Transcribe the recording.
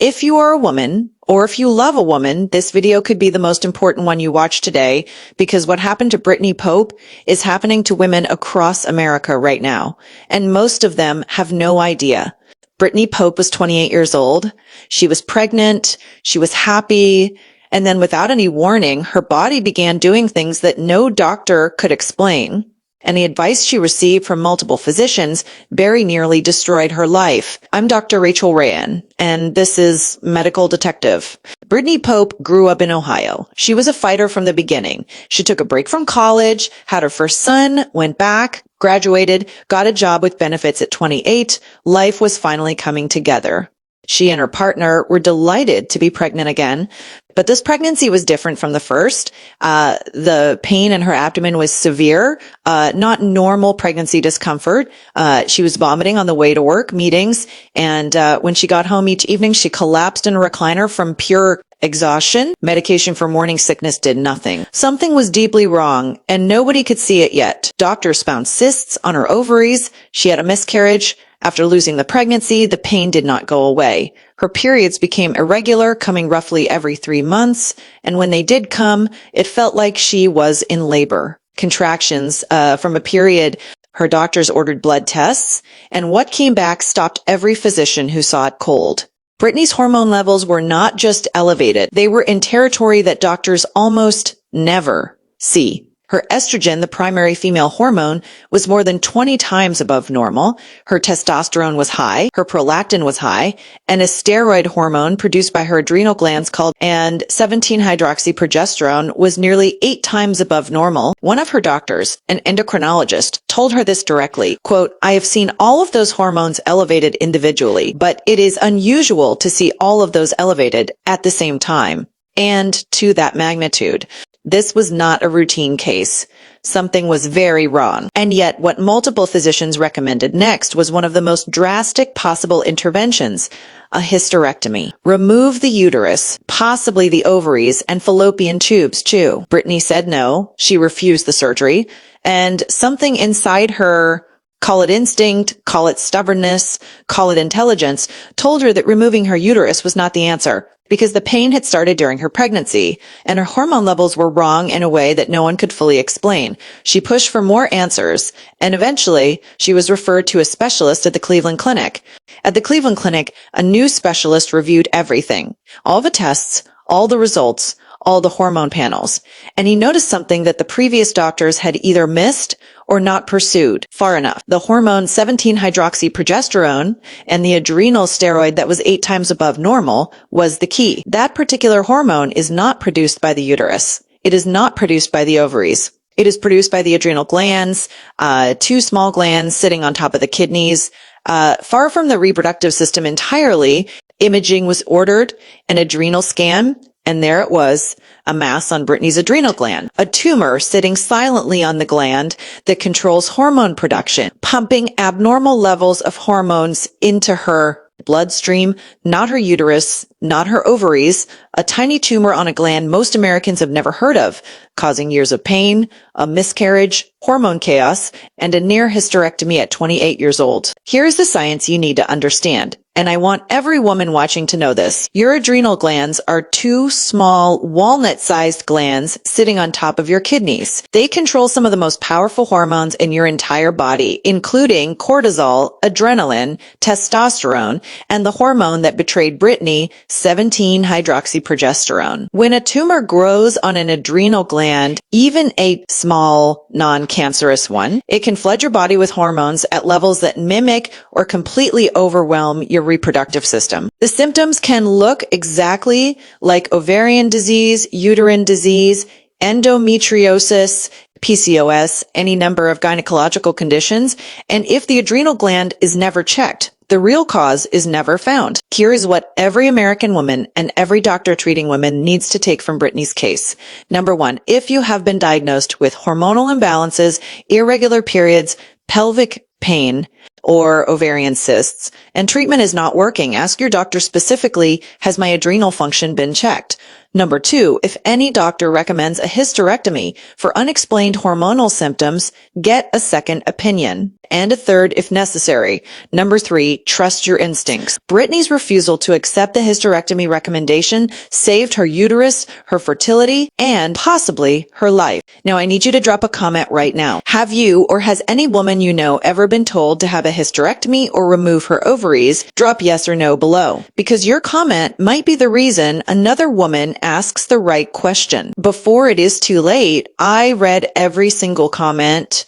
If you are a woman, or if you love a woman, this video could be the most important one you watch today, because what happened to Brittany Pope is happening to women across America right now, and most of them have no idea. Brittany Pope was 28 years old. She was pregnant. She was happy. And then without any warning, her body began doing things that no doctor could explain. And the advice she received from multiple physicians very nearly destroyed her life. I'm Dr. Rachel Rayan, and this is Medical Detective. Brittany Pope grew up in Ohio. She was a fighter from the beginning. She took a break from college, had her first son, went back, graduated, got a job with benefits at 28. Life was finally coming together. She and her partner were delighted to be pregnant again, but this pregnancy was different from the first. The pain in her abdomen was severe, not normal pregnancy discomfort. She was vomiting on the way to work, meetings, and when she got home each evening, she collapsed in a recliner from pure exhaustion. Medication for morning sickness did nothing. Something was deeply wrong, and nobody could see it yet. Doctors found cysts on her ovaries. She had a miscarriage. After losing the pregnancy, the pain did not go away. Her periods became irregular, coming roughly every 3 months, and when they did come, it felt like she was in labor. Contractions from a period. Her doctors ordered blood tests, and what came back stopped every physician who saw it cold. Brittany's hormone levels were not just elevated, they were in territory that doctors almost never see. Her estrogen, the primary female hormone, was more than 20 times above normal. Her testosterone was high, her prolactin was high, and a steroid hormone produced by her adrenal glands called 17-hydroxyprogesterone was nearly 8 times above normal. One of her doctors, an endocrinologist, told her this directly, quote, "I have seen all of those hormones elevated individually, but it is unusual to see all of those elevated at the same time, and to that magnitude." This was not a routine case. Something was very wrong. And yet what multiple physicians recommended next was one of the most drastic possible interventions, a hysterectomy. Remove the uterus, possibly the ovaries, and fallopian tubes too. Brittany said no. She refused the surgery. And something inside her, call it instinct, call it stubbornness, call it intelligence, told her that removing her uterus was not the answer, because the pain had started during her pregnancy, and her hormone levels were wrong in a way that no one could fully explain. She pushed for more answers, and eventually she was referred to a specialist at the Cleveland Clinic. At the Cleveland Clinic, a new specialist reviewed everything, all the tests, all the results, all the hormone panels, and he noticed something that the previous doctors had either missed or not pursued far enough. The hormone 17-hydroxyprogesterone and the adrenal steroid that was 8 times above normal was the key. That particular hormone is not produced by the uterus. It is not produced by the ovaries. It is produced by the adrenal glands, 2 small glands sitting on top of the kidneys. Far from the reproductive system entirely, imaging was ordered, an adrenal scan, and there it was, a mass on Brittany's adrenal gland, a tumor sitting silently on the gland that controls hormone production, pumping abnormal levels of hormones into her bloodstream, not her uterus, not her ovaries, a tiny tumor on a gland most Americans have never heard of, causing years of pain, a miscarriage, hormone chaos, and a near hysterectomy at 28 years old. Here's the science you need to understand. And I want every woman watching to know this. Your adrenal glands are 2 small walnut-sized glands sitting on top of your kidneys. They control some of the most powerful hormones in your entire body, including cortisol, adrenaline, testosterone, and the hormone that betrayed Brittany, 17-hydroxyprogesterone. When a tumor grows on an adrenal gland, even a small, non-cancerous one, it can flood your body with hormones at levels that mimic or completely overwhelm your reproductive system. The symptoms can look exactly like ovarian disease, uterine disease, endometriosis, PCOS, any number of gynecological conditions, and if the adrenal gland is never checked, the real cause is never found. Here is what every American woman and every doctor treating women needs to take from Brittany's case. Number 1, if you have been diagnosed with hormonal imbalances, irregular periods, pelvic pain, or ovarian cysts, and treatment is not working, ask your doctor specifically, has my adrenal function been checked? Number 2, if any doctor recommends a hysterectomy for unexplained hormonal symptoms, get a second opinion. And a third if necessary. Number 3, trust your instincts. Brittany's refusal to accept the hysterectomy recommendation saved her uterus, her fertility, and possibly her life. Now I need you to drop a comment right now. Have you or has any woman you know ever been told to have a hysterectomy or remove her ovaries? Drop yes or no below, because your comment might be the reason another woman asks the right question. Before it is too late, I read every single comment